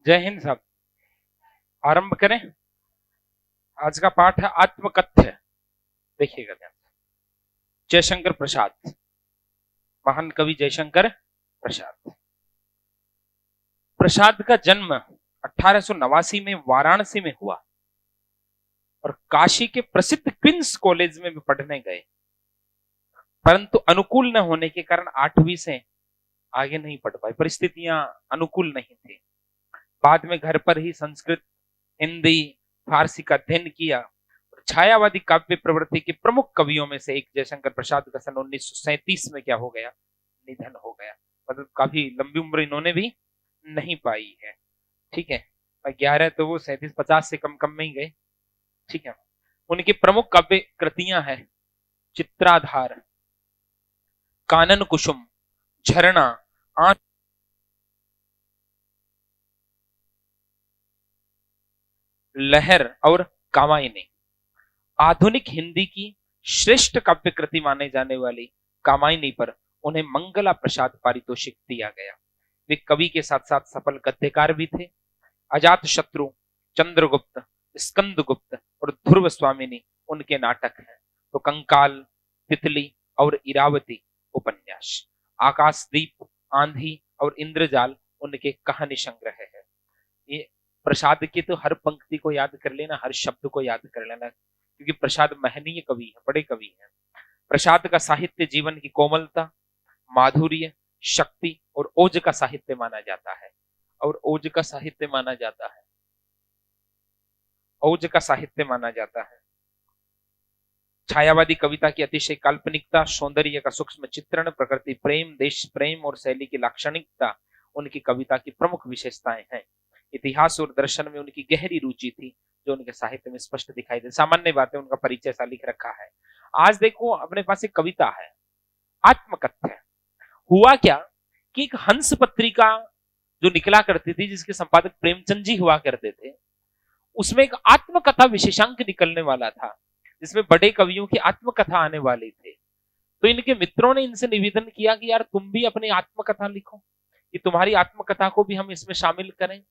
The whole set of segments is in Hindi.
जय हिंद साहब। आरंभ करें। आज का पाठ है आत्मकथ्य। देखिएगा ध्यान से। जयशंकर प्रसाद, महान कवि जयशंकर प्रसाद। प्रसाद का जन्म 1889 में वाराणसी में हुआ और काशी के प्रसिद्ध क्वींस कॉलेज में भी पढ़ने गए, परंतु अनुकूल न होने के कारण 8वीं से आगे नहीं पढ़ पाए। परिस्थितियां अनुकूल नहीं थी। बाद में घर पर ही संस्कृत, हिंदी, फारसी का अध्ययन किया। छायावादी काव्य प्रवृत्ति के प्रमुख कवियों में से एक जयशंकर प्रसाद का सन 1937 में क्या हो गया, निधन हो गया। मतलब काफी लंबी उम्र इन्होंने भी नहीं पाई है। ठीक है, 11 तो वो 37-50 से कम कम में ही गए। ठीक है, उनकी प्रमुख काव्य कृतियां हैं चित्राधार, कानन कुसुम, झरना, आंख, लहर और कामायनी। आधुनिक हिंदी की श्रेष्ठ काव्य कृति माने जाने वाली कामायनी पर उन्हें मंगला प्रसाद पारितोषिक दिया गया। वे कवि के साथ साथ सफल गद्यकार भी थे। अजात शत्रु, चंद्रगुप्त, स्कंदगुप्त और ध्रुव स्वामिनी उनके नाटक हैं। तो कंकाल, तितली और इरावती उपन्यास, आकाशदीप, आंधी और इंद्रजाल उनके कहानी संग्रह है। ये प्रसाद की तो हर पंक्ति को याद कर लेना, हर शब्द को याद कर लेना, क्योंकि प्रसाद महनीय कवि है, बड़े कवि हैं। प्रसाद का साहित्य जीवन की कोमलता, माधुर्य, शक्ति और ओज का साहित्य माना जाता है। और ओज का साहित्य माना जाता है, ओज का साहित्य माना जाता है। छायावादी कविता की अतिशय काल्पनिकता, सौंदर्य का सूक्ष्म चित्रण, प्रकृति प्रेम, देश प्रेम और शैली की लाक्षणिकता उनकी कविता की प्रमुख विशेषताएं हैं। इतिहास और दर्शन में उनकी गहरी रुचि थी, जो उनके साहित्य में स्पष्ट दिखाई दे। सामान्य बातें उनका परिचय सा लिख रखा है। आज देखो अपने पास एक कविता है आत्मकथ्य। हुआ क्या कि एक हंस पत्रिका जो निकला करती थी, जिसके संपादक प्रेमचंद जी हुआ करते थे, उसमें एक आत्मकथा विशेषांक निकलने वाला था, जिसमें बड़े कवियों की आत्मकथा आने वाली थी। तो इनके मित्रों ने इनसे निवेदन किया कि यार तुम भी अपनी आत्मकथा लिखो, कि तुम्हारी आत्मकथा को भी हम इसमें शामिल करें।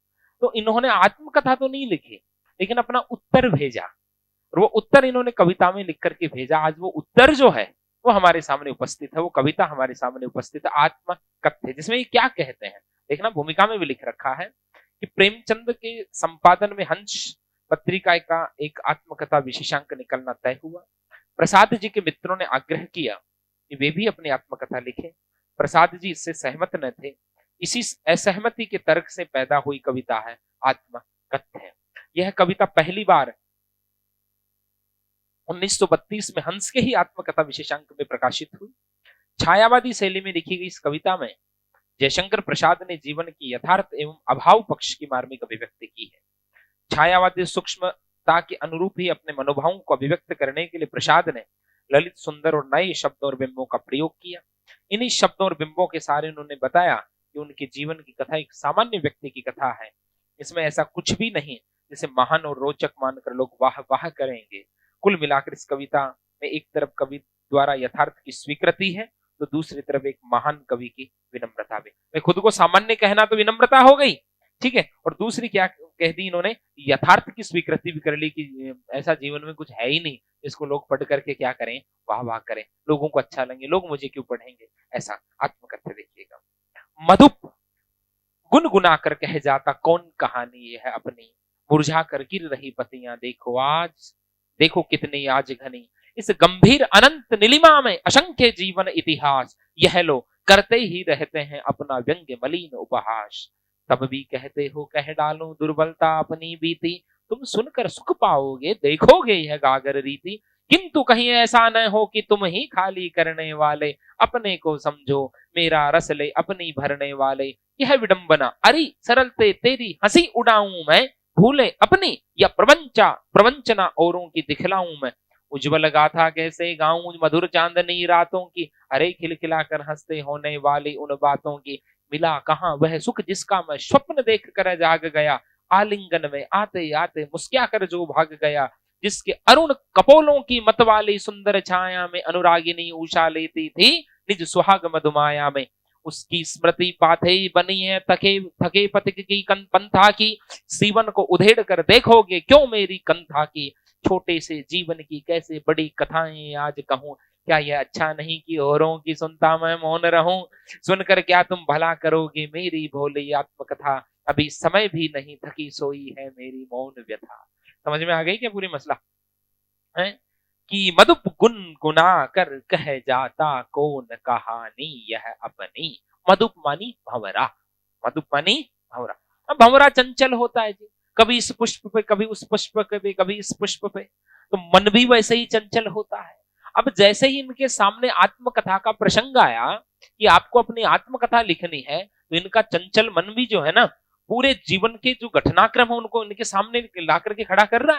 तो इन्होंने आत्मकथा तो नहीं लिखी, लेकिन अपना उत्तर भेजा, और वो उत्तर इन्होंने कविता में लिख करके भेजा। आज वो उत्तर जो है वो हमारे सामने उपस्थित है, वो कविता हमारे सामने उपस्थित है, आत्मकथ्य, जिसमें ये क्या कहते हैं देखना। भूमिका में भी लिख रखा है कि प्रेमचंद के संपादन में हंस पत्रिका का एक आत्मकथा विशेषांक निकलना तय हुआ। प्रसाद जी के मित्रों ने आग्रह किया कि वे भी अपनी आत्मकथा लिखें। प्रसाद जी इससे सहमत न थे। इसी असहमति के तर्क से पैदा हुई कविता है आत्मकथ्य। यह कविता पहली बार 1932 में हंस के ही आत्मकथा विशेषांक में प्रकाशित हुई। छायावादी शैली में लिखी गई इस कविता में जयशंकर प्रसाद ने जीवन की यथार्थ एवं अभाव पक्ष की मार्मिक अभिव्यक्ति की है। छायावादी सूक्ष्मता के अनुरूप ही अपने मनोभावों को अभिव्यक्त करने के लिए प्रसाद ने ललित, सुंदर और नए शब्दों और बिंबों का प्रयोग किया। इन्हीं शब्दों और बिंबों के सारे उन्होंने बताया कि उनके जीवन की कथा एक सामान्य व्यक्ति की कथा है। इसमें ऐसा कुछ भी नहीं जिसे महान और रोचक मानकर लोग वाह वाह करेंगे। कुल मिलाकर इस कविता में एक तरफ कवि द्वारा यथार्थ की स्वीकृति है, तो दूसरी तरफ एक महान कवि की विनम्रता भी। मैं खुद को सामान्य कहना तो विनम्रता हो गई, ठीक है, और दूसरी क्या कह दी इन्होंने, यथार्थ की स्वीकृति भी कर ली कि ऐसा जीवन में कुछ है ही नहीं जिसको लोग पढ़ करके क्या करें, वाह वाह करें, लोगों को अच्छा लगे, लोग मुझे क्यों पढ़ेंगे। ऐसा आत्मकथ्य देखिएगा। मधुप गुनगुना कर कह जाता कौन कहानी ये है अपनी, मुरझा कर गिर रही पतियां देखो आज, देखो कितनी आज घनी, इस गंभीर अनंत नीलिमा में असंख्य जीवन इतिहास, यह लो करते ही रहते हैं अपना व्यंग्य मलिन उपहास। तब भी कहते हो कह डालो दुर्बलता अपनी बीती, तुम सुनकर सुख पाओगे देखोगे यह गागर रीति, किंतु कहीं ऐसा न हो कि तुम ही खाली करने वाले, अपने को समझो मेरा रस ले अपनी भरने वाले, यह विडंबना अरे सरलते तेरी हंसी उड़ाऊं मैं, भूले अपनी या प्रवंचना औरों की दिखलाऊं मैं, उज्जवल गाथा कैसे गाऊं मधुर चांदनी रातों की, अरे खिलखिलाकर हंसते होने वाली उन बातों की, मिला कहां वह सुख जिसका मैं स्वप्न देख कर जाग गया, आलिंगन में आते आते मुस्किया कर जो भाग गया, जिसके अरुण कपोलों की मतवाली सुंदर छाया में अनुरागिनी उषा लेती थी निज सुहाग मधुमाया में, उसकी स्मृति पाथे बनी है थके थके पथिक की पंथा की, सीवन को उधेड़ कर देखोगे क्यों मेरी कंथा की, छोटे से जीवन की कैसे बड़ी कथाएं आज कहूं, क्या यह अच्छा नहीं कि औरों की सुनता मैं मौन रहूं, सुनकर क्या तुम भला करोगे मेरी भोली आत्मकथा, अभी समय भी नहीं थकी सोई है मेरी मौन व्यथा। समझ में आ गई क्या पूरी मसला है? कि मधुप गुन गुना कर कह जाता कौन कहानी यह अपनी, मधुप मानी भंवरा, मधुप मानी भंवरा। अब भंवरा चंचल होता है जी, कभी इस पुष्प पे कभी उस पुष्प पे कभी इस पुष्प पे, तो मन भी वैसे ही चंचल होता है। अब जैसे ही इनके सामने आत्मकथा का प्रसंग आया कि आपको अपनी आत्मकथा लिखनी है, तो इनका चंचल मन भी जो है ना, पूरे जीवन के जो घटनाक्रम है उनको इनके सामने ला करके खड़ा कर रहा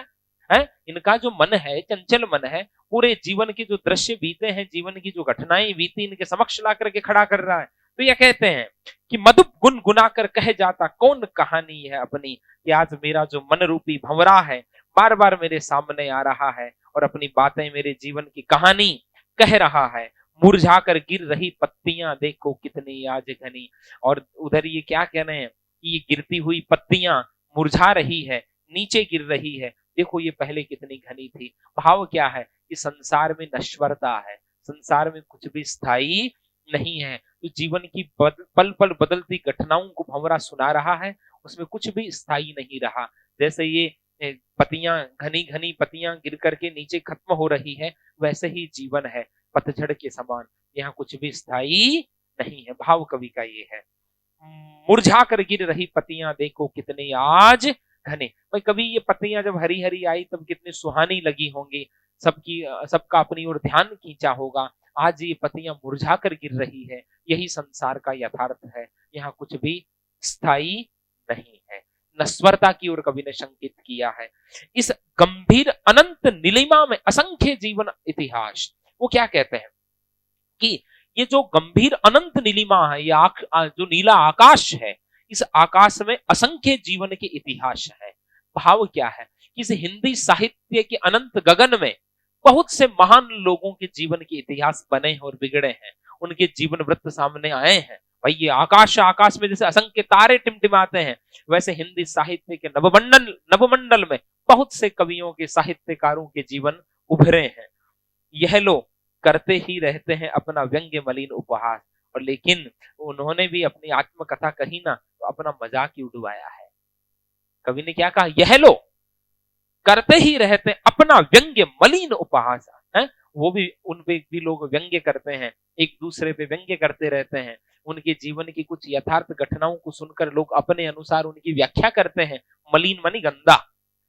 है। इनका जो मन है, चंचल मन है, पूरे जीवन के जो दृश्य बीते हैं, जीवन की जो घटनाएं बीती, इनके समक्ष ला करके खड़ा कर रहा है। तो यह कहते हैं कि मधुप गुन गुना कर कह जाता कौन कहानी है अपनी, कि आज मेरा जो मन रूपी भंवरा है बार बार मेरे सामने आ रहा है और अपनी बातें मेरे जीवन की कहानी कह रहा है। मुरझा कर गिर रही पत्तियां देखो कितनी आज घनी, और उधर ये क्या कह रहे हैं कि ये गिरती हुई पत्तियां मुरझा रही है, नीचे गिर रही है, देखो ये पहले कितनी घनी थी। भाव क्या है कि संसार में नश्वरता है, संसार में कुछ भी स्थायी नहीं है। तो जीवन की पल पल बदलती घटनाओं को भंवरा सुना रहा है, उसमें कुछ भी स्थायी नहीं रहा। जैसे ये पत्तियां, घनी घनी पत्तियां गिर करके नीचे खत्म हो रही है, वैसे ही जीवन है पतझड़ के समान, यहाँ कुछ भी स्थायी नहीं है। भाव कवि का ये है। मुरझा कर गिर रही पत्तियां देखो कितनी आज घने, भाई कभी ये पत्तियां जब हरी हरी आई तब कितनी सुहानी लगी होंगी, सबका अपनी ओर ध्यान खींचा होगा। आज ये पत्तियां मुरझा कर गिर रही है, यही संसार का यथार्थ है, यहाँ कुछ भी स्थायी नहीं है। नश्वरता की ओर कवि ने संकेत किया है। इस गंभीर अनंत नीलिमा में असंख्य जीवन इतिहास, वो क्या कहते हैं कि ये जो गंभीर अनंत नीलिमा है, ये जो नीला आकाश है, इस आकाश में असंख्य जीवन के इतिहास है। भाव क्या है कि इस हिंदी साहित्य के अनंत गगन में बहुत से महान लोगों के जीवन के इतिहास बने हैं और बिगड़े हैं, उनके जीवन वृत्त सामने आए हैं। भाई ये आकाश में जैसे असंख्य तारे टिमटिमाते हैं, वैसे हिंदी साहित्य के नवमंडल में बहुत से कवियों के, साहित्यकारों के जीवन उभरे हैं। यह लोग करते ही रहते हैं अपना व्यंग्य मलिन उपहास, और लेकिन उन्होंने भी अपनी आत्मकथा कही ना तो अपना मजाक ही उड़वाया है। कवि ने क्या कहा, यह लोग करते ही रहते हैं अपना व्यंग्य मलिन उपहास है। वो भी, उन पे भी लोग व्यंग्य करते हैं, एक दूसरे पे व्यंग्य करते रहते हैं, उनके जीवन की कुछ यथार्थ घटनाओं को सुनकर लोग अपने अनुसार उनकी व्याख्या करते हैं। मलिन मानी गंदा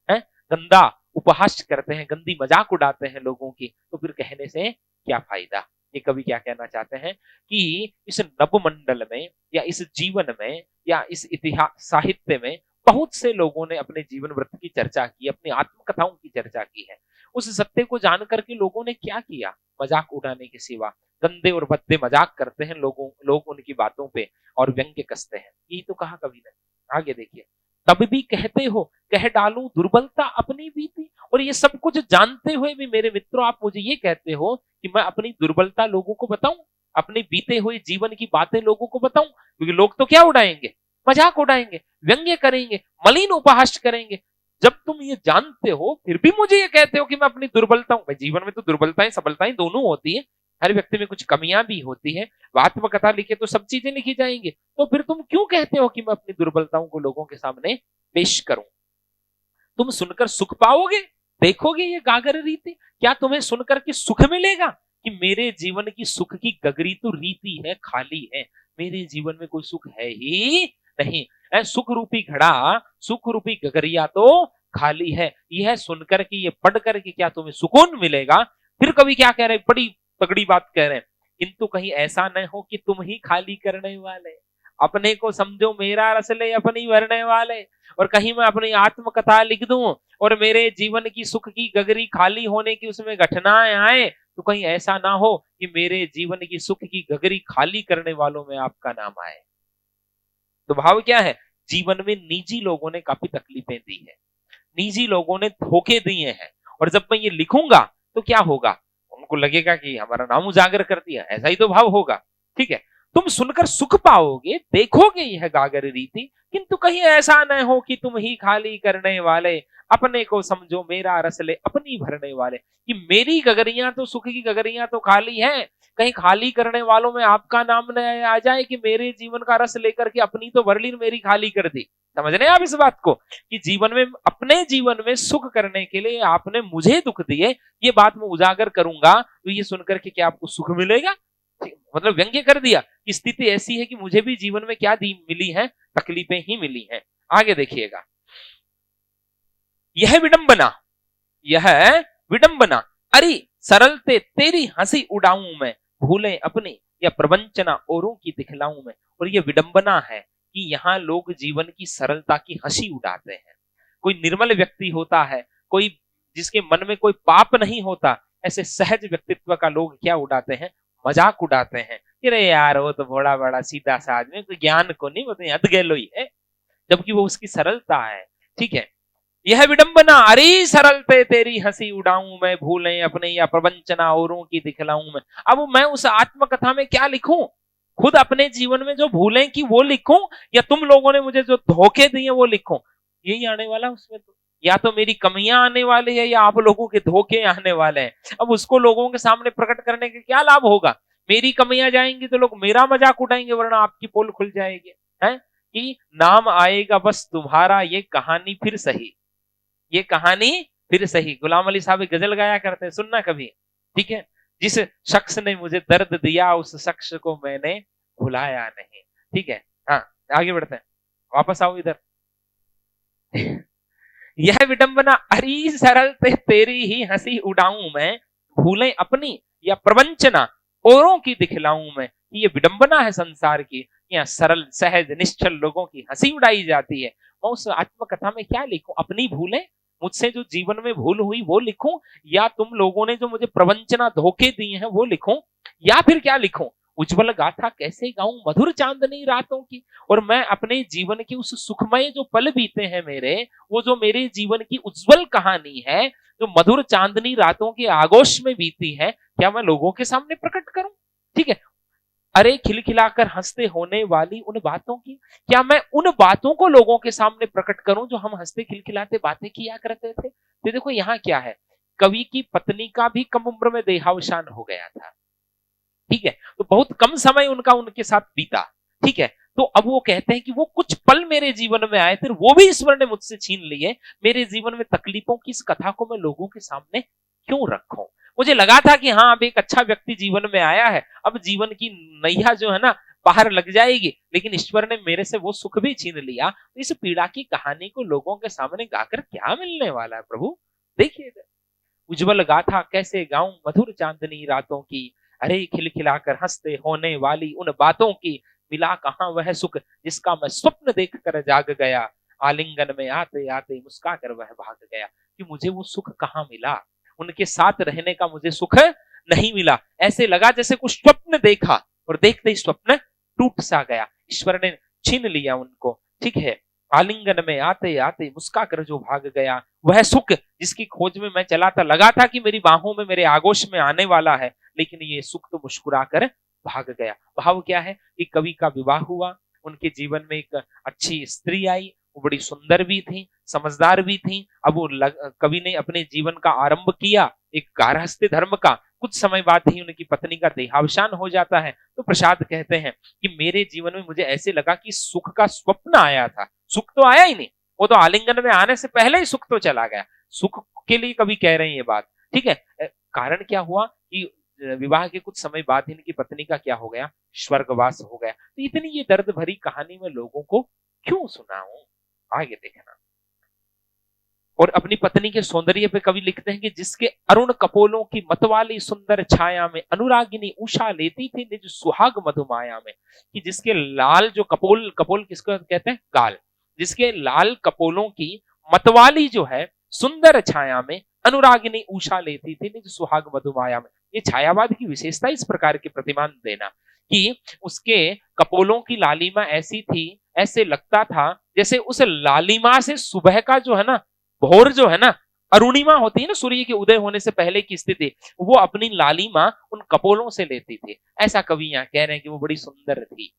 है, गंदा उपहास करते हैं, गंदी मजाक उड़ाते हैं लोगों की, तो फिर कहने से क्या फायदा। ये कवि क्या कहना चाहते हैं कि इस नवमंडल में या इस जीवन में या इस इतिहास साहित्य में बहुत से लोगों ने अपने जीवन वृत्त की चर्चा की, अपनी आत्मकथाओं की चर्चा की है। उस सत्य को जानकर के लोगों ने क्या किया, मजाक उड़ाने के सिवा गंदे और भद्दे मजाक करते हैं लोग उनकी बातों पे और व्यंग्य कसते हैं। यही तो कहा कवि ने। आगे देखिए, तब भी कहते हो कह डालूं दुर्बलता अपनी बीती, और ये सब कुछ जानते हुए भी मेरे मित्रों आप मुझे ये कहते हो कि मैं अपनी दुर्बलता लोगों को बताऊं, अपने बीते हुए जीवन की बातें लोगों को बताऊं, क्योंकि लोग तो क्या उड़ाएंगे, मजाक उड़ाएंगे, व्यंग्य करेंगे, मलिन उपहास करेंगे। जब तुम ये जानते हो फिर भी मुझे ये कहते हो कि मैं अपनी दुर्बलता हूं। जीवन में तो दुर्बलताएं सबलताएं दोनों होती है, हर व्यक्ति में कुछ कमियां भी होती है। आत्मकथा लिखे तो सब चीजें लिखी जाएंगी, तो फिर तुम क्यों कहते हो कि मैं अपनी दुर्बलताओं को लोगों के सामने पेश करूं। तुम सुनकर सुख पाओगे, देखोगे ये गागर रीति, क्या तुम्हें सुनकर के सुख मिलेगा कि मेरे जीवन की सुख की गगरी तो रीति है, खाली है, मेरे जीवन में कोई सुख है ही नहीं। सुख रूपी घड़ा, सुख रूपी गगरिया तो खाली है। यह सुनकर के, ये पढ़ करके क्या तुम्हें सुकून मिलेगा। फिर कभी क्या कह रहे हैं, बड़ी तगड़ी बात कह रहे हैं, किंतु कहीं ऐसा न हो कि तुम ही खाली करने वाले, अपने को समझो मेरा रस ले अपनी भरने वाले, और कहीं मैं अपनी आत्मकथा लिख दूं और मेरे जीवन की सुख की गगरी खाली होने की उसमें घटनाएं आए, तो कहीं ऐसा ना हो कि मेरे जीवन की सुख की गगरी खाली करने वालों में आपका नाम आए। तो भाव क्या है, जीवन में निजी लोगों ने काफी तकलीफें दी है, निजी लोगों ने धोखे दिए हैं, और जब मैं ये लिखूंगा तो क्या होगा, उनको लगेगा कि हमारा नाम उजागर कर दिया, ऐसा ही तो भाव होगा। ठीक है, तुम सुनकर सुख पाओगे, देखोगे यह गागर रीति, किंतु कहीं ऐसा न हो कि तुम ही खाली करने वाले, अपने को समझो मेरा रस ले अपनी भरने वाले। कि मेरी गगरियां तो, सुख की गगरियां तो खाली हैं, कहीं खाली करने वालों में आपका नाम न आ जाए कि मेरे जीवन का रस लेकर के अपनी तो भर ली, मेरी खाली कर दी। समझ रहे हैं आप इस बात को, कि जीवन में, अपने जीवन में सुख करने के लिए आपने मुझे दुख दिए, ये बात मैं उजागर करूंगा तो ये सुनकर के क्या आपको सुख मिलेगा? मतलब व्यंग्य कर दिया कि स्थिति ऐसी है कि मुझे भी जीवन में क्या दी मिली है, तकलीफें ही मिली हैं। आगे देखिएगा, यह विडंबना, यह विडंबना, अरे सरलते तेरी हंसी उड़ाऊं मैं, भूले अपनी या प्रवंचना औरों की दिखलाऊं मैं। और यह विडंबना है कि यहाँ लोग जीवन की सरलता की हंसी उड़ाते हैं। कोई निर्मल व्यक्ति होता है, कोई जिसके मन में कोई पाप नहीं होता, ऐसे सहज व्यक्तित्व का लोग क्या उड़ाते हैं? मजाक उड़ाते हैं। अरे यार वो तो बड़ा बड़ा सीधा सा आदमी, कोई ज्ञान को नहीं, वो तो अधगेलो ही है, जबकि वो उसकी सरलता है। ठीक है, यह विडंबना, अरे सरलते तेरी हंसी उड़ाऊं मैं, भूलें अपने या प्रवंचना औरों की दिखलाऊं मैं। अब मैं उस आत्मकथा में क्या लिखूं? खुद अपने जीवन में जो भूलें की वो लिखूं, या तुम लोगों ने मुझे जो धोखे दिए वो लिखूं? यही आने वाला उसमें तो, या तो मेरी कमियां आने वाली है या आप लोगों के धोखे आने वाले हैं। अब उसको लोगों के सामने प्रकट करने के क्या लाभ होगा? मेरी कमियां जाएंगी तो लोग मेरा मजाक उड़ाएंगे, वरना आपकी पोल खुल जाएगी। है कि नाम आएगा बस तुम्हारा, ये कहानी फिर सही, ये कहानी फिर सही। गुलाम अली साहब गजल गाया करते हैं, सुनना कभी। ठीक है, जिस शख्स ने मुझे दर्द दिया उस शख्स को मैंने भुलाया नहीं। ठीक है, हाँ आगे बढ़ते हैं, वापस आओ इधर। यह विडंबना, अरी सरल तेरी ही हंसी उड़ाऊं मैं, भूलें अपनी या प्रवंचना औरों की दिखलाऊं मैं। ये विडंबना है संसार की, यहाँ सरल सहज निश्चल लोगों की हंसी उड़ाई जाती है। मैं उस आत्मकथा में क्या लिखूं? अपनी भूलें, मुझसे जो जीवन में भूल हुई वो लिखूं, या तुम लोगों ने जो मुझे प्रवंचना धोखे दिए हैं वो लिखूं, या फिर क्या लिखूं? उज्जवल गाथा कैसे गाऊं मधुर चांदनी रातों की। और मैं अपने जीवन की उस सुखमय जो पल बीते हैं मेरे, वो जो मेरे जीवन की उज्जवल कहानी है, जो मधुर चांदनी रातों के आगोश में बीती है, क्या मैं लोगों के सामने प्रकट करूं? ठीक है, अरे खिलखिलाकर हंसते होने वाली उन बातों की, क्या मैं उन बातों को लोगों के सामने प्रकट करूं जो हम हंसते खिलखिलाते बातें किया करते थे? तो देखो यहाँ क्या है, कवि की पत्नी का भी कम उम्र में देहावसान हो गया था। ठीक है, तो बहुत कम समय उनका उनके साथ बीता। ठीक है, तो अब वो कहते हैं कि वो कुछ पल मेरे जीवन में आए थे, वो भी ईश्वर ने मुझसे छीन लिए। मेरे जीवन में तकलीफों की इस कथा को मैं लोगों के सामने क्यों रखूं? मुझे लगा था कि हाँ अब एक अच्छा व्यक्ति जीवन में आया है, अब जीवन की नैया जो है ना बाहर लग जाएगी, लेकिन ईश्वर ने मेरे से वो सुख भी छीन लिया। तो इस पीड़ा की कहानी को लोगों के सामने गाकर क्या मिलने वाला है प्रभु? देखिए, उज्जवल गाथा कैसे गाऊं मधुर चांदनी रातों की, अरे खिलखिलाकर हंसते होने वाली उन बातों की, मिला कहां वह सुख जिसका मैं स्वप्न देख कर जाग गया, आलिंगन में आते आते मुस्का कर वह भाग गया। कि मुझे वो सुख कहां मिला, उनके साथ रहने का मुझे सुख नहीं मिला। ऐसे लगा जैसे कुछ स्वप्न देखा, और देखते ही स्वप्न टूट सा गया, ईश्वर ने छीन लिया उनको। ठीक है, आलिंगन में आते आते मुस्का कर जो भाग गया, वह सुख जिसकी खोज में मैं चला था, लगा था कि मेरी बाहों में मेरे आगोश में आने वाला है, लेकिन ये सुख तो मुस्कुराकर भाग गया। भाव क्या है कि कवि का विवाह हुआ, उनके जीवन में एक अच्छी स्त्री आई, वो बड़ी सुंदर भी थी, समझदार भी थी। अब वो कवि ने अपने जीवन का आरंभ किया एक गारहस्थ्य धर्म का। कुछ समय बाद ही उनकी पत्नी का देहावसान हो जाता है। तो प्रसाद कहते हैं कि मेरे जीवन में मुझे ऐसे लगा कि सुख का स्वप्न आया था, सुख तो आया ही नहीं, वो तो आलिंगन में आने से पहले ही सुख तो चला गया। सुख के लिए कभी कह रहे हैं ये बात। ठीक है, कारण क्या हुआ कि विवाह के कुछ समय बाद इनकी पत्नी का क्या हो गया, स्वर्गवास हो गया। तो इतनी ये दर्द भरी कहानी में लोगों को क्यों सुनाऊं? आगे देखना। और अपनी पत्नी के सौंदर्य पे कवि लिखते हैं कि जिसके अरुण कपोलों की मतवाली सुंदर छाया में, अनुरागिनी उषा लेती थी निज सुहाग मधुमाया में। कि जिसके लाल जो कपोल, कपोल किसको कहते हैं? गाल। जिसके लाल कपोलों की मतवाली जो है सुंदर छाया में, अनुरागिनी उषा लेती थी निज सुहाग मधुमाया में। ये छायावाद की विशेषता इस प्रकार के प्रतिमान देना कि उसके कपोलों की लालिमा ऐसी थी, ऐसे लगता था जैसे उस लालिमा से सुबह का जो है ना भोर जो है ना अरुणिमा होती है ना, सूर्य के उदय होने से पहले की स्थिति, वो अपनी लालिमा उन कपोलों से लेती थी। ऐसा कवि यहाँ कह रहे हैं कि वो बड़ी सुंदर थी।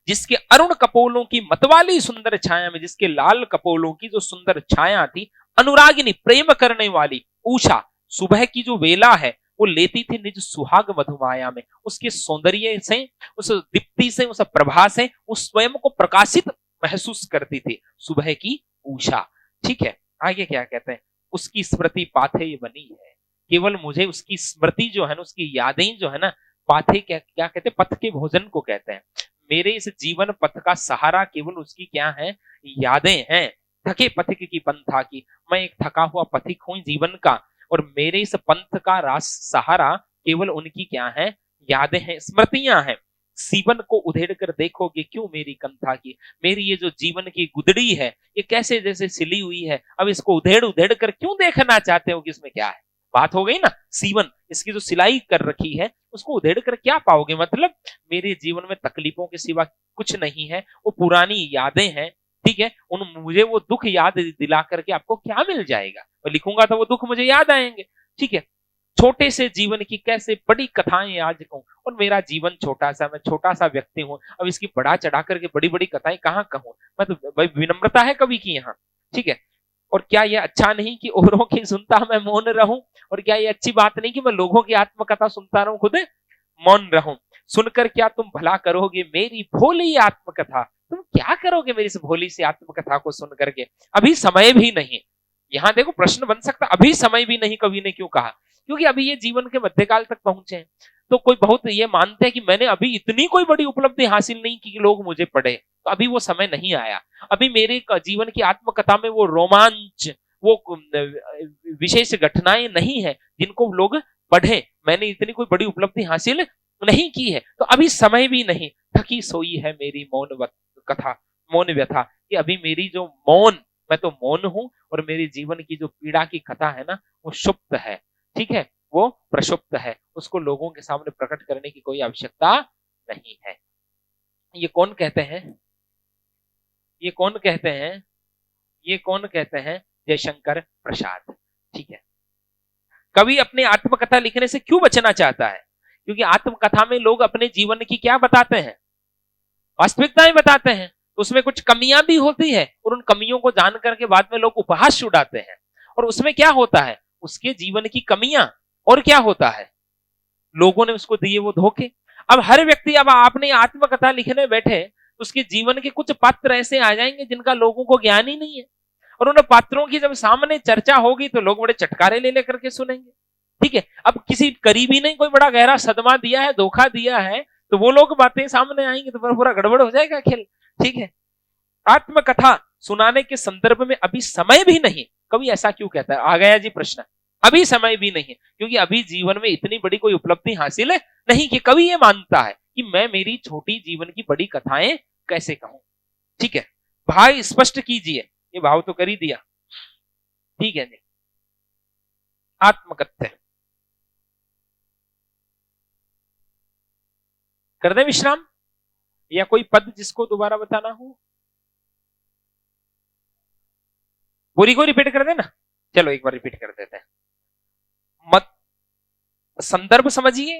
जिसके अरुण कपोलों की मतवाली सुंदर छाया में, जिसके लाल कपोलों की जो सुंदर छाया थी, अनुरागिनी प्रेम करने वाली उषा, सुबह की जो वेला है वो लेती थी निज सुहाग मधुमाया में। उसके सौंदर्य से, उस दीप्ति से, उस प्रभा से उस स्वयं को प्रकाशित महसूस करती थी सुबह की उषा। ठीक है, आगे क्या कहते हैं, उसकी स्मृति पाथे बनी है। केवल मुझे उसकी स्मृति जो है ना, उसकी यादें जो है ना, पाथे क्या क्या कहते हैं, पथ के भोजन को कहते हैं। मेरे इस जीवन पथ का सहारा केवल उसकी क्या है, यादें हैं। थके पथिक की पंथा की, मैं एक थका हुआ पथिक हूं जीवन का, और मेरे इस पंथ का रास सहारा केवल उनकी क्या है, यादें हैं, स्मृतियां हैं। सीवन को उधेड़ कर देखोगे क्यों मेरी कंथा की, मेरी ये जो जीवन की गुदड़ी है ये कैसे जैसे सिली हुई है, अब इसको उधेड़ उधेड़ कर क्यों देखना चाहते हो कि इसमें क्या है। बात हो गई ना, सीवन, इसकी जो सिलाई कर रखी है उसको उधेड़ कर क्या पाओगे, मतलब मेरे जीवन में तकलीफों के सिवा कुछ नहीं है, वो पुरानी यादें हैं। ठीक है, उन मुझे वो दुख याद दिला करके आपको क्या मिल जाएगा, मैं लिखूंगा तो वो दुख मुझे याद आएंगे। ठीक है, छोटे से जीवन की कैसे बड़ी कथाएं आज कहूं, और मेरा जीवन छोटा सा, मैं छोटा सा व्यक्ति हूं, अब इसकी बड़ा चढ़ा करके बड़ी बड़ी कथाएं कहाँ कहूं, मैं तो भाई विनम्रता है कवि की यहाँ। ठीक है, और क्या ये अच्छा नहीं कि औरों की सुनता मैं मौन रहूं, और क्या ये अच्छी बात नहीं कि मैं लोगों की आत्मकथा सुनता रहूं, खुद मौन रहूं। सुनकर क्या तुम भला करोगे मेरी भोली आत्मकथा, तुम क्या करोगे मेरी इस भोली सी आत्मकथा को सुन करके, अभी समय भी नहीं। यहां देखो प्रश्न बन सकता, अभी समय भी नहीं कवि ने क्यों कहा, क्योंकि अभी ये जीवन के मध्यकाल तक पहुंचे हैं। तो कोई बहुत ये मानते हैं कि मैंने अभी इतनी कोई बड़ी उपलब्धि हासिल नहीं की कि लोग मुझे पढ़े, तो अभी वो समय नहीं आया। अभी मेरे जीवन की आत्मकथा में वो रोमांच, वो विशेष घटनाएं नहीं है जिनको लोग पढ़े, मैंने इतनी कोई बड़ी उपलब्धि हासिल नहीं की है, तो अभी समय भी नहीं। थकी सोई है मेरी मौन कथा, मौन व्यथा, कि अभी मेरी जो मौन, मैं तो मौन हूं, और मेरी जीवन की जो पीड़ा की कथा है ना वो सुप्त है। ठीक है, वो प्रसुप्त है, उसको लोगों के सामने प्रकट करने की कोई आवश्यकता नहीं है। ये कौन कहते हैं, ये कौन कहते हैं, ये कौन कहते हैं, जयशंकर प्रसाद। ठीक है, कवि अपने आत्मकथा लिखने से क्यों बचना चाहता है, क्योंकि आत्मकथा में लोग अपने जीवन की क्या बताते हैं, वास्तविकताएं बताते हैं, तो उसमें कुछ कमियां भी होती है, और उन कमियों को जान करके बाद में लोग उपहास उड़ाते हैं। और उसमें क्या होता है, उसके जीवन की कमियां, और क्या होता है, लोगों ने उसको दिए वो धोखे। अब हर व्यक्ति, अब आपने आत्मकथा लिखने बैठे तो उसके जीवन के कुछ पात्र ऐसे आ जाएंगे जिनका लोगों को ज्ञान ही नहीं है, और उन पात्रों की जब सामने चर्चा होगी तो लोग बड़े चटकारे ले लेकर के सुनेंगे। ठीक है, अब किसी करीबी ने कोई बड़ा गहरा सदमा दिया है, धोखा दिया है, तो वो लोग बातें सामने आएंगी तो पूरा गड़बड़ हो जाएगा खेल। ठीक है, आत्मकथा सुनाने के संदर्भ में अभी समय भी नहीं, कवि ऐसा क्यों कहता है, आ गया जी प्रश्न, अभी समय भी नहीं, क्योंकि अभी जीवन में इतनी बड़ी कोई उपलब्धि हासिल है नहीं कि कवि ये मानता है कि मैं मेरी छोटी जीवन की बड़ी कथाएं कैसे कहूं। ठीक है, भाई स्पष्ट कीजिए, ये भाव तो कर ही दिया। ठीक है जी, आत्मकथ्य कर दे विश्राम, या कोई पद जिसको दोबारा बताना हो पूरी को रिपीट कर देना, चलो एक बार रिपीट कर देते हैं। मत संदर्भ समझिए,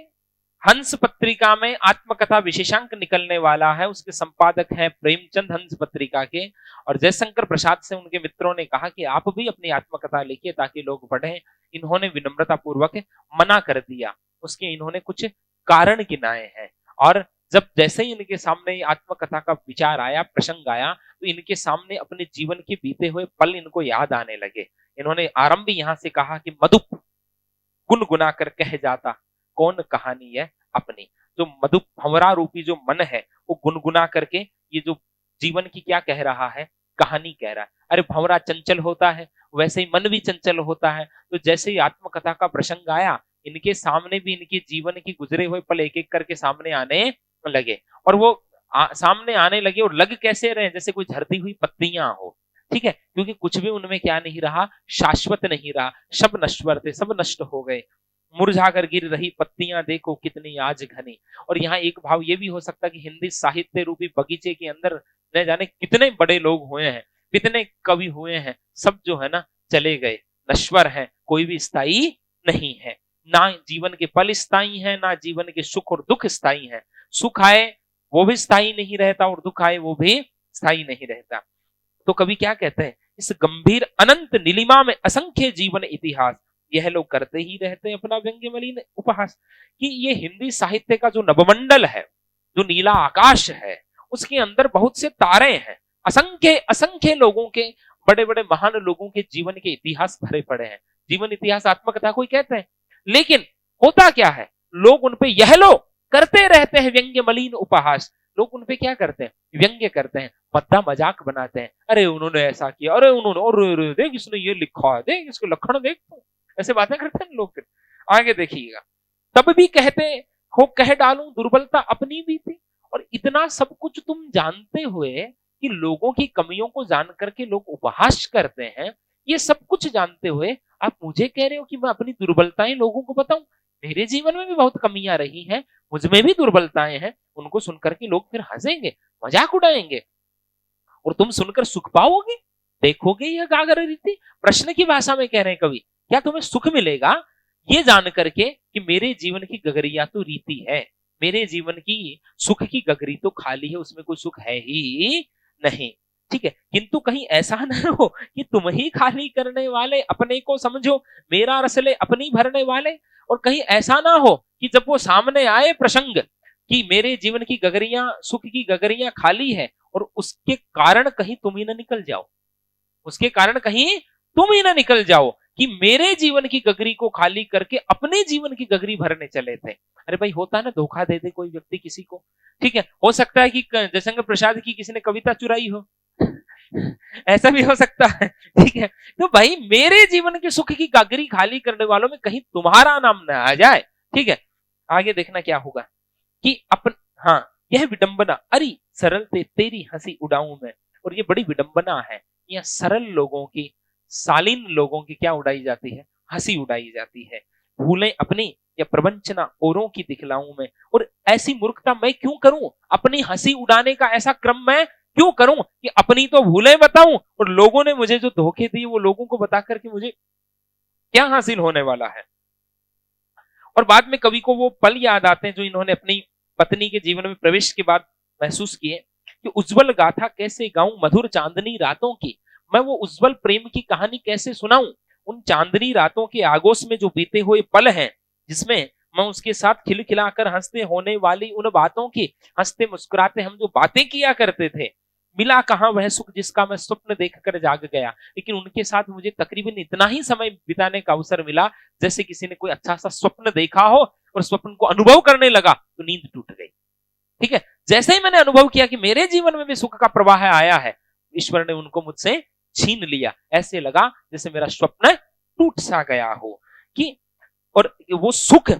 हंस पत्रिका में आत्मकथा विशेषांक निकलने वाला है, उसके संपादक हैं प्रेमचंद हंस पत्रिका के, और जयशंकर प्रसाद से उनके मित्रों ने कहा कि आप भी अपनी आत्मकथा लिखिए ताकि लोग पढ़ें। इन्होंने विनम्रता पूर्वक मना कर दिया, उसके इन्होंने कुछ कारण गिनाए हैं, और जब जैसे ही इनके सामने आत्मकथा का विचार आया, प्रसंग आया, तो इनके सामने अपने जीवन के बीते हुए पल इनको याद आने लगे। इन्होंने आरंभ यहां से कहा कि मधुप गुनगुना कर कह जाता कौन कहानी है अपनी, जो मधुप भंवरा रूपी जो मन है वो गुनगुना करके ये जो जीवन की क्या कह रहा है, कहानी कह रहा है। अरे भंवरा चंचल होता है, वैसे ही मन भी चंचल होता है। तो जैसे ही आत्मकथा का प्रसंग आया, इनके सामने भी इनके जीवन की गुजरे हुए पल एक एक करके सामने आने लगे, और वो सामने आने लगे, और लग कैसे रहे, जैसे कोई झरती हुई पत्तियां हो। ठीक है, क्योंकि कुछ भी उनमें क्या नहीं रहा, शाश्वत नहीं रहा, सब नश्वर थे, सब नष्ट हो गए। मुरझा कर गिर रही पत्तियां देखो कितनी आज घनी। और यहाँ एक भाव ये भी हो सकता है कि हिंदी साहित्य रूपी बगीचे के अंदर न जाने कितने बड़े लोग हुए हैं, कितने कवि हुए हैं, सब जो है ना चले गए, नश्वर हैं, कोई भी स्थायी नहीं है। ना जीवन के पल स्थायी हैं, ना जीवन के सुख और दुख स्थायी हैं। सुख आए वो भी स्थायी नहीं रहता और दुख आए वो भी स्थायी नहीं रहता। तो कवि क्या कहते हैं, इस गंभीर अनंत नीलिमा में असंख्य जीवन इतिहास, यह लोग करते ही रहते हैं अपना व्यंग्य मलिन उपहास। कि ये हिंदी साहित्य का जो नभमंडल है, जो नीला आकाश है, उसके अंदर बहुत से तारे हैं, असंख्य असंख्य लोगों के, बड़े बड़े महान लोगों के जीवन के इतिहास भरे पड़े हैं। जीवन इतिहास आत्मकथा कोई कहते हैं, लेकिन होता क्या है, लोग उनपे यह लोग करते रहते हैं व्यंग्य मलिन उपहास। लोग उनपे क्या करते हैं, व्यंग्य करते हैं, मद्दा मजाक बनाते हैं। अरे उन्होंने ऐसा किया, अरे उन्होंने, और देख इसने ये लिखा है, देख इसके लक्षण देख, तो ऐसे बातें करते हैं लोग। फिर आगे देखिएगा, तब भी कहते हो कह डालूं दुर्बलता अपनी भी थी। और इतना सब कुछ तुम जानते हुए कि लोगों की कमियों को जान करके लोग उपहास करते हैं, ये सब कुछ जानते हुए आप मुझे कह रहे हो कि मैं अपनी दुर्बलताएं लोगों को बताऊं। मेरे जीवन में भी बहुत कमियां रही हैं, मुझ में भी दुर्बलताएं हैं, उनको सुनकर के लोग फिर हंसेंगे, मजाक उड़ाएंगे, और तुम सुनकर सुख पाओगे, देखोगे यह गागर रीति। प्रश्न की भाषा में कह रहे हैं कवि, क्या तुम्हें सुख मिलेगा ये जान करके कि मेरे जीवन की गगरिया तो रीति है, मेरे जीवन की सुख की गगरी तो खाली है, उसमें कोई सुख है ही नहीं। ठीक है, किंतु कहीं ऐसा ना हो कि तुम ही खाली करने वाले, अपने को समझो मेरा रसले अपनी भरने वाले। और कहीं ऐसा ना हो कि जब वो सामने आए प्रसंग कि मेरे जीवन की गगरियां, सुख की गगरियां खाली है, और उसके कारण कहीं तुम ही ना निकल जाओ, उसके कारण कहीं तुम ही ना निकल जाओ कि मेरे जीवन की गगरी को खाली करके अपने जीवन की गगरी भरने चले थे। अरे भाई, होता है ना, धोखा दे दे कोई व्यक्ति किसी को, ठीक है, हो सकता है कि जयशंकर प्रसाद की किसी ने कविता चुराई हो, ऐसा भी हो सकता है, ठीक है। तो भाई मेरे जीवन के सुख की गगरी खाली करने वालों में कहीं तुम्हारा नाम ना आ जाए, ठीक है। आगे देखना क्या होगा कि अपन, हाँ, यह विडंबना अरे सरल तेरी हंसी उड़ाऊं मैं। और ये बड़ी विडंबना है, यह सरल लोगों की, शालीन लोगों की क्या उड़ाई जाती है, हंसी उड़ाई जाती है। भूलें अपनी या प्रवंचना औरों की दिखलाऊं मैं। और ऐसी मूर्खता मैं क्यों करूं, अपनी हंसी उड़ाने का ऐसा क्रम मैं क्यों करूं कि अपनी तो भूलें बताऊं, और लोगों ने मुझे जो धोखे दिए वो लोगों को बता करके मुझे क्या हासिल होने वाला है। और बाद में कवि को वो पल याद आते हैं जो इन्होंने अपनी पत्नी के जीवन में प्रवेश के बाद महसूस किए कि उज्जवल गाथा कैसे गाऊं मधुर चांदनी रातों की, मैं वो उज्जवल प्रेम की कहानी कैसे सुनाऊं, उन चांदनी रातों के आगोश में जो बीते हुए पल हैं, जिसमें मैं उसके साथ खिलखिलाकर हंसते होने वाली उन बातों की, हंसते मुस्कुराते हम जो बातें किया करते थे। मिला कहां वह सुख जिसका मैं स्वप्न देखकर जाग गया, लेकिन उनके साथ मुझे तकरीबन इतना ही समय बिताने का अवसर मिला जैसे किसी ने कोई अच्छा सा स्वप्न देखा हो और स्वप्न को अनुभव करने लगा तो नींद टूट गई। ठीक है, जैसे ही मैंने अनुभव किया कि मेरे जीवन में भी सुख का प्रवाह आया है, ईश्वर ने उनको मुझसे छीन लिया, ऐसे लगा जैसे मेरा स्वप्न टूट सा गया हो। कि और वो सुख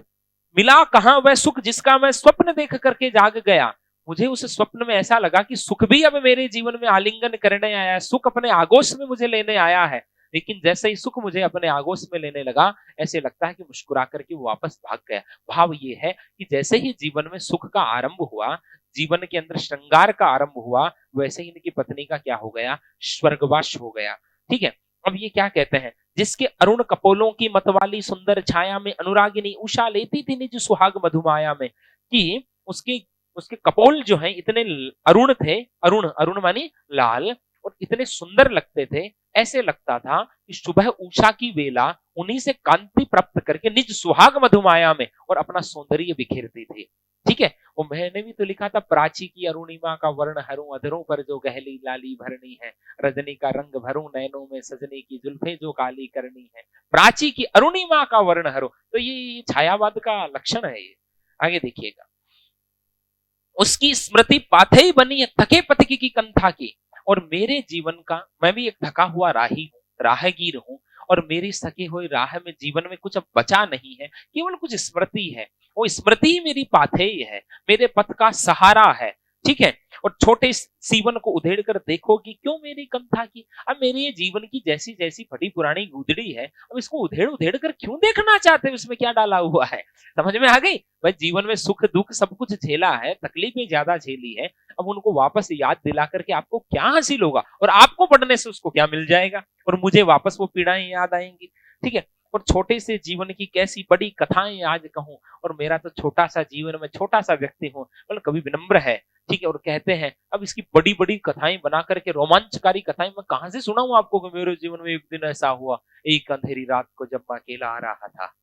मिला कहां वह सुख जिसका मैं स्वप्न देख करके जाग गया, मुझे उस स्वप्न में ऐसा लगा कि सुख भी अब मेरे जीवन में आलिंगन करने आया है, सुख अपने आगोश में मुझे लेने आया है। लेकिन जैसे ही सुख मुझे अपने आगोश में लेने लगा, ऐसे लगता है कि मुस्कुरा करके वो वापस भाग गया। भाव ये है कि जैसे ही जीवन में सुख का आरंभ हुआ, जीवन के अंदर श्रृंगार का आरंभ हुआ, वैसे ही इनकी पत्नी का क्या हो गया, स्वर्गवास हो गया। ठीक है, अब ये क्या कहते हैं, जिसके अरुण कपोलों की मतवाली सुंदर छाया में अनुरागिनी उषा लेती थी निज सुहाग मधुमाया में। कि उसके उसके कपोल जो हैं इतने अरुण थे, अरुण अरुण मानी लाल, और इतने सुंदर लगते थे, ऐसे लगता था कि सुबह उषा की वेला उन्हीं से कांति प्राप्त करके निज सुहाग मधुमाया में और अपना सौंदर्य बिखेरती थी। ठीक है, वो मैंने भी तो लिखा था, प्राची की अरुणिमा का वर्ण हरूं अधरों पर जो गहली लाली भरनी है, रजनी का रंग भरूं नैनों में सजनी की जुल्फे जो काली करनी है, प्राची की अरुणिमा का वर्ण हरू। तो ये छायावाद का लक्षण है ये। आगे देखिएगा, उसकी स्मृति पाथे बनी है थके पथिकी की कंथा की। और मेरे जीवन का, मैं भी एक थका हुआ राही हूं, राहगीर हूं, और मेरी सके हुए राह में जीवन में कुछ अब बचा नहीं है, केवल कुछ स्मृति है। वो स्मृति ही मेरी पाथेय है, मेरे पथ का सहारा है। ठीक है। और छोटे सीवन को उधेड़ कर देखो कि क्यों मेरी कमथा की। अब मेरी ये जीवन की जैसी जैसी फटी पुरानी गुदड़ी है, अब इसको उधेड़ उधेड़ कर क्यों देखना चाहते हो, इसमें क्या डाला हुआ है। समझ में आ गई। भाई जीवन में सुख दुख सब कुछ झेला है, तकलीफें ज्यादा झेली है, अब उनको वापस याद दिला करके आपको क्या हासिल होगा, और आपको पढ़ने से उसको क्या मिल जाएगा, और मुझे वापस वो पीड़ाएं याद आएंगी। ठीक है। और छोटे से जीवन की कैसी बड़ी कथाएं आज कहूं, और मेरा तो छोटा सा जीवन में छोटा सा व्यक्ति हूं, मतलब कभी विनम्र है। ठीक है। और कहते हैं अब इसकी बड़ी बड़ी कथाएं बना करके, रोमांचकारी कथाएं मैं कहां से सुनाऊं आपको कि मेरे जीवन में एक दिन ऐसा हुआ, एक अंधेरी रात को जब मैं अकेला आ रहा था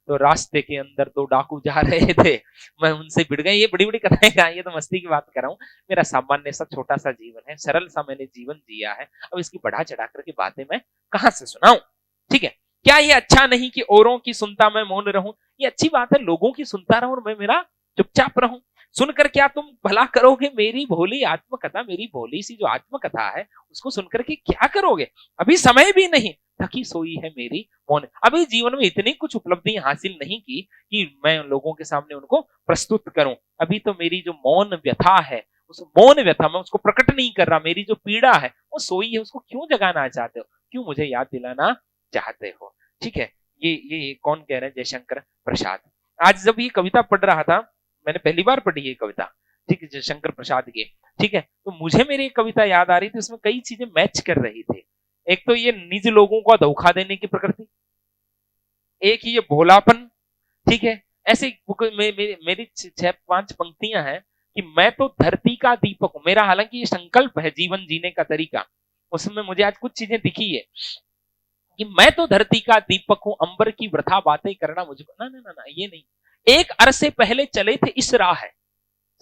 तो रास्ते के अंदर दो डाकू जा रहे थे, मैं उनसे भिड़ गई। ये बड़ी बड़ी कथाएं कहा, ये तो मस्ती की बात कर रहा हूँ। मेरा सामान्य सा छोटा सा जीवन है, सरल सा मैंने जीवन जिया है, अब इसकी बढ़ा चढ़ा करके बातें मैं कहां से सुनाऊं। ठीक है। क्या ये अच्छा नहीं कि औरों की सुनता मैं मौन रहूं। ये अच्छी बात है, लोगों की सुनता रहूं और मैं मेरा चुपचाप रहूं। सुनकर क्या तुम भला करोगे, मेरी भोली आत्मकथा, मेरी भोली सी जो आत्मकथा है उसको सुनकर के क्या करोगे। अभी समय भी नहीं, थकी सोई है मेरी मौन। अभी जीवन में इतनी कुछ उपलब्धियां हासिल नहीं की कि मैं लोगों के सामने उनको प्रस्तुत करूं। अभी तो मेरी जो मौन व्यथा है, उस मौन व्यथा में उसको प्रकट नहीं कर रहा, मेरी जो पीड़ा है वो सोई है, उसको क्यों जगाना चाहते हो, क्यों मुझे याद दिलाना चाहते हो। ठीक है। ये कौन कह रहे हैं, जयशंकर प्रसाद। आज जब ये कविता पढ़ रहा था, मैंने पहली बार पढ़ी ये कविता, ठीक है, जयशंकर प्रसाद की। ठीक है। तो मुझे मेरी कविता याद आ रही थी, उसमें कई चीजें मैच कर रही थी। एक तो ये निज लोगों को धोखा देने की प्रकृति, एक ये भोलापन। ठीक है। ऐसे मेरी 6-5 पंक्तियां हैं कि मैं तो धरती का दीपक हूं। मेरा हालांकि ये संकल्प है जीवन जीने का तरीका, उसमें मुझे आज कुछ चीजें दिखी है कि मैं तो धरती का दीपक हूं, अंबर की वृथा बातें करना मुझको ना ना ना ना, ये नहीं। एक अरसे पहले चले थे इस राह है,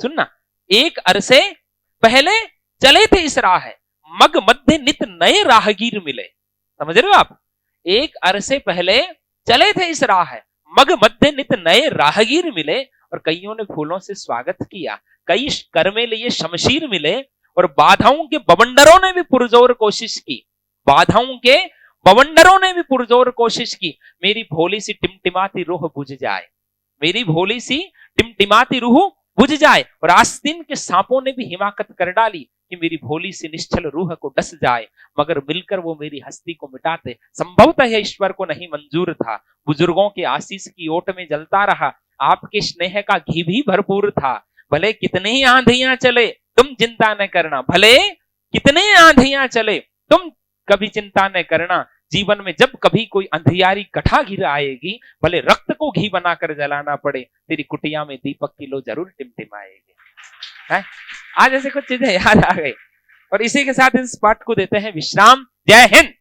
सुनना, एक अरसे पहले चले थे इस राह है, मग मध्य नित नए राहगीर मिले। समझ रहे हो आप। एक अरसे पहले चले थे इस राह है, मग मध्य नित नए राहगीर मिले, और कईयों ने फूलों से स्वागत किया, कई कर में लिए शमशीर मिले, और बाधाओं के बवंडरों ने भी पुरजोर कोशिश की, बाधाओं के बवंडरों ने भी पुरजोर कोशिश की, मेरी भोली सी टिमटिमाती रूह बुझ जाए, मेरी भोली सी टिमटिमाती रूह बुझ जाए, और आस्तीन के सांपों ने भी हिमाकत कर डाली कि मेरी भोली सी निश्चल रूह को डस जाए, मगर मिलकर वो मेरी हस्ती को मिटाते संभवतः ईश्वर को नहीं मंजूर था। बुजुर्गों के आशीष की ओट में जलता रहा, आपके स्नेह का घी भी भरपूर था, भले कितने ही आंधियां चले तुम चिंता न करना, भले कितने आंधियां चले तुम कभी चिंता न करना, जीवन में जब कभी कोई अंधियारी कठा घिर आएगी, भले रक्त को घी बनाकर जलाना पड़े, तेरी कुटिया में दीपक की लो जरूर टिमटिमाएगी। है? आज ऐसे कुछ चीजें याद आ गई, और इसी के साथ इस पाठ को देते हैं विश्राम। जय हिंद।